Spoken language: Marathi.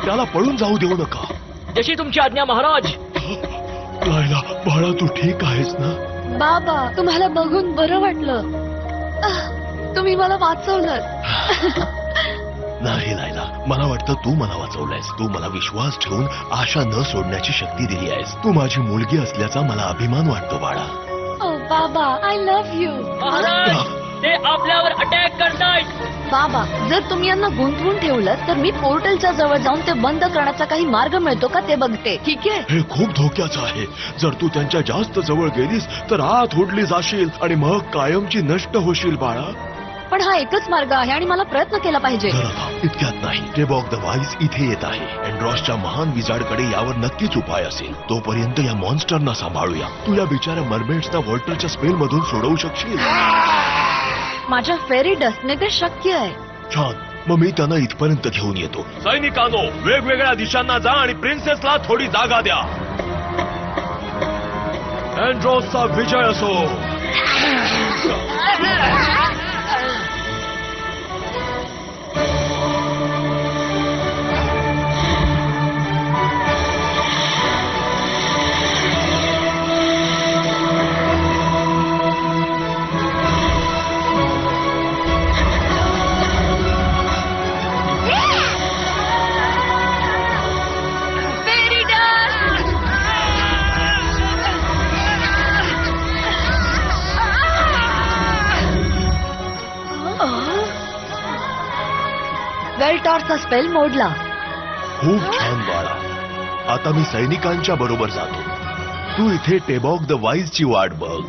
त्याला पळून जाऊ देऊ नका. जशी तुमची आज्ञा महाराज. लायला बाळा, तू ठीक आहेस ना? बाबा, तुम्हाला बघून बरं वाटलं. तुम्ही मला वाचवलं. नाही लायला, मला वाटतं तू मला वाचवलंयस. तू मला विश्वास ठेवून आशा न सोडण्याची शक्ती दिली आहेस. तू माझी मुलगी असल्याचा मला अभिमान वाटतो बाळा. ओ बाबा, आय लव्ह यू. महाराज, ते आपल्यावर अटॅक करतायत. बाबा, जर तुम्ही यांना गुंतवून ठेवलं तर मी पोर्टलच्या जवळ जाऊन ते बंद करण्याचा काही मार्ग मिळतो का ते बघते. ठीक आहे? हे खूप धोक्याचं आहे. जर तू त्यांच्या जास्त जवळ गेलीस तर आत ओढली जाशील आणि मग कायमची नष्ट होशील बाळा. पण हा एकच मार्ग आहे आणि मला प्रयत्न केला पाहिजे. जरा थांब, इतक्यात नाही. टेबॉक द वाईज इथे येत आहे. एन्ड्रॉसच्या महान विजार्डकडे यावर नक्कीच उपाय असेल. तोपर्यंत या मॉन्स्टरना सांभाळूया. तू या बिचाऱ्या मर्मेड्सना वॉल्टरच्या स्पेल मधून सोडवू शकशील. माझ्या फेरी डस्टने ते शक्य आहे. छान, मग मी त्यांना इथपर्यंत घेऊन येतो. सैनिकांनो, वेगवेगळ्या दिशांना जा आणि प्रिन्सेसला थोडी जागा द्या. एन्ड्रॉसचा विजय असो. फेरी डस्ट! वेलटॉरचा स्पेल मोडला. खूप छान बाळा. आता मी सैनिकांच्या बरोबर जातो. तू इथे टेबॉक द वाईजची वाट बघ.